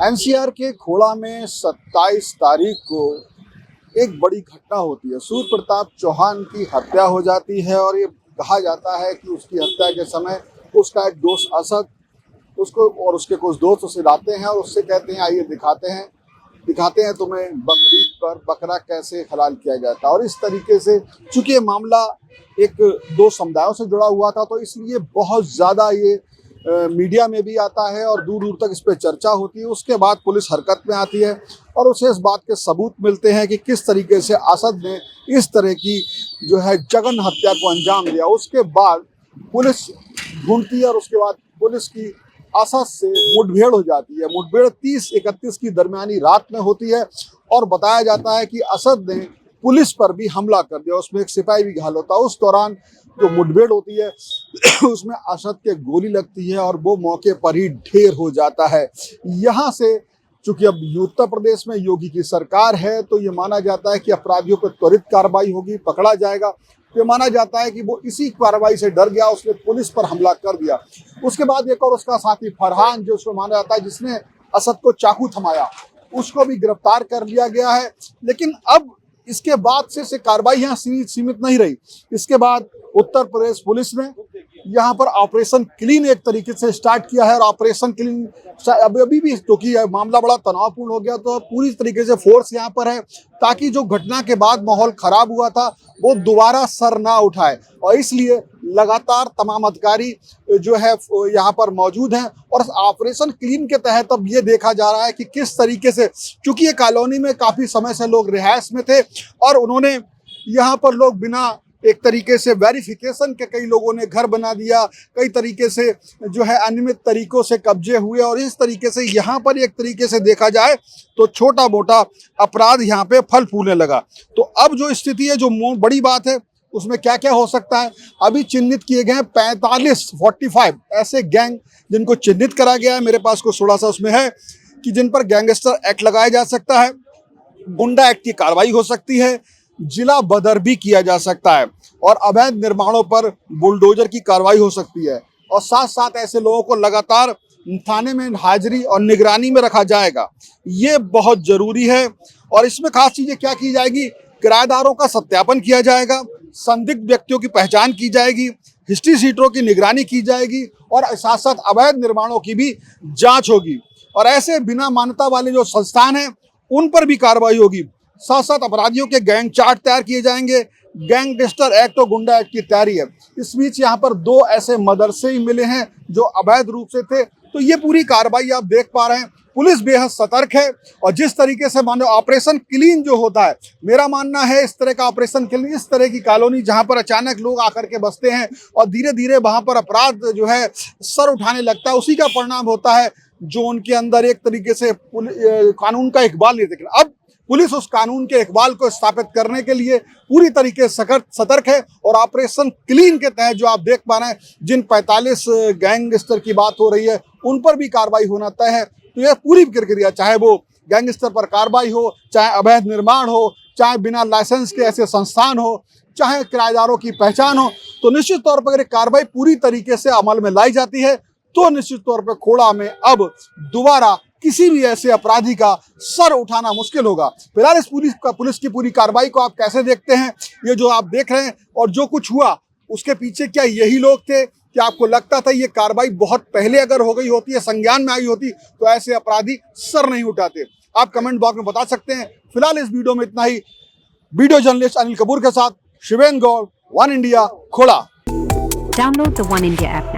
NCR के खोड़ा में 27 तारीख को एक बड़ी घटना होती है। सूर्य प्रताप चौहान की हत्या हो जाती है और ये कहा जाता है कि उसकी हत्या के समय उसका एक दोस्त असद उसको और उसके कुछ दोस्त उसे लाते हैं और उससे कहते हैं आइए दिखाते हैं तुम्हें बकरीद पर बकरा कैसे हलाल किया जाता है। और इस तरीके से चूंकि ये मामला एक दो समुदायों से जुड़ा हुआ था तो इसलिए बहुत ज़्यादा ये मीडिया में भी आता है और दूर दूर तक इस पर चर्चा होती है। उसके बाद पुलिस हरकत में आती है और उसे इस बात के सबूत मिलते हैं कि किस तरीके से असद ने इस तरह की जो है जघन्य हत्या को अंजाम दिया। उसके बाद पुलिस ढूंढती है और उसके बाद पुलिस की असद से मुठभेड़ हो जाती है। मुठभेड़ 30-31 की दरमियानी रात में होती है और बताया जाता है कि असद ने पुलिस पर भी हमला कर दिया, उसमें एक सिपाही भी घायल होता है। उस दौरान जो मुठभेड़ होती है उसमें असद के गोली लगती है और वो मौके पर ही ढेर हो जाता है। यहाँ से चूंकि अब उत्तर प्रदेश में योगी की सरकार है तो ये माना जाता है कि अपराधियों पर त्वरित कार्रवाई होगी, पकड़ा जाएगा। तो माना जाता है कि वो इसी कार्रवाई से डर गया, उसने पुलिस पर हमला कर दिया। उसके बाद एक और उसका साथी फरहान जो उसको माना जाता है जिसने असद को चाकू थमाया, उसको भी गिरफ्तार कर लिया गया है। लेकिन अब इसके बाद से कार्रवाई यहाँ सीमित नहीं रही। इसके बाद उत्तर प्रदेश पुलिस ने यहाँ पर ऑपरेशन क्लीन एक तरीके से स्टार्ट किया है और ऑपरेशन क्लीन अभी भी क्योंकि मामला बड़ा तनावपूर्ण हो गया तो पूरी तरीके से फोर्स यहाँ पर है ताकि जो घटना के बाद माहौल खराब हुआ था वो दोबारा सर ना उठाए। और इसलिए लगातार तमाम अधिकारी जो है यहाँ पर मौजूद हैं और ऑपरेशन क्लीन के तहत अब ये देखा जा रहा है कि किस तरीके से, चूंकि ये कॉलोनी में काफ़ी समय से लोग रिहाइश में थे और उन्होंने यहाँ पर लोग बिना एक तरीके से वेरिफिकेशन के कई लोगों ने घर बना दिया, कई तरीके से जो है अनियमित तरीकों से कब्जे हुए और इस तरीके से यहाँ पर एक तरीके से देखा जाए तो छोटा मोटा अपराध यहाँ पे फल फूलने लगा। तो अब जो स्थिति है, जो बड़ी बात है उसमें क्या क्या हो सकता है, अभी चिन्हित किए गए हैं 45 ऐसे गैंग जिनको चिन्हित करा गया है। मेरे पास कुछ थोड़ा सा उसमें है कि जिन पर गैंगस्टर एक्ट लगाया जा सकता है, गुंडा एक्ट की कार्रवाई हो सकती है, जिला बदर भी किया जा सकता है और अवैध निर्माणों पर बुलडोजर की कार्रवाई हो सकती है। और साथ साथ ऐसे लोगों को लगातार थाने में हाजिरी और निगरानी में रखा जाएगा, ये बहुत जरूरी है। और इसमें खास चीजें क्या की जाएगी, किराएदारों का सत्यापन किया जाएगा, संदिग्ध व्यक्तियों की पहचान की जाएगी, हिस्ट्री शीटरों की निगरानी की जाएगी और साथ साथ अवैध निर्माणों की भी जांच होगी और ऐसे बिना मान्यता वाले जो संस्थान हैं उन पर भी कार्रवाई होगी। साथ साथ अपराधियों के गैंग चार्ट तैयार किए जाएंगे, गैंगस्टर एक्ट और गुंडा एक्ट की तैयारी है। इस बीच यहाँ पर 2 ऐसे मदरसे ही मिले हैं जो अवैध रूप से थे। तो ये पूरी कार्रवाई आप देख पा रहे हैं, पुलिस बेहद सतर्क है और जिस तरीके से मानो ऑपरेशन क्लीन जो होता है, मेरा मानना है इस तरह का ऑपरेशन क्लीन, इस तरह की कॉलोनी जहां पर अचानक लोग आकर के बसते हैं और धीरे धीरे वहां पर अपराध जो है सर उठाने लगता है, उसी का परिणाम होता है जो उनके अंदर एक तरीके से कानून का इकबाल नहीं दिख रहा। अब पुलिस उस कानून के इकबाल को स्थापित करने के लिए पूरी तरीके से सतर्क है और ऑपरेशन क्लीन के तहत जो आप देख पा रहे हैं, जिन 45 गैंगस्टर की बात हो रही है उन पर भी कार्रवाई होना तय है। तो यह पूरी प्रक्रिया, चाहे वो गैंगस्टर पर कार्रवाई हो, चाहे अवैध निर्माण हो, चाहे बिना लाइसेंस के ऐसे संस्थान हो, चाहे किराएदारों की पहचान हो, तो निश्चित तौर पर कार्रवाई पूरी तरीके से अमल में लाई जाती है तो निश्चित तौर पर खोड़ा में अब दोबारा किसी भी ऐसे अपराधी का सर उठाना मुश्किल होगा। फिलहाल इस पुलिस की पूरी कार्रवाई को आप कैसे देखते हैं, ये जो आप देख रहे हैं और जो कुछ हुआ उसके पीछे क्या यही लोग थे? क्या आपको लगता था ये कार्रवाई बहुत पहले अगर हो गई होती है, संज्ञान में आई होती तो ऐसे अपराधी सर नहीं उठाते? आप कमेंट बॉक्स में बता सकते हैं। फिलहाल इस वीडियो में इतना ही। वीडियो जर्नलिस्ट अनिल कपूर के साथ Shiven Gaur, One India, Khoda. Download the One India app now.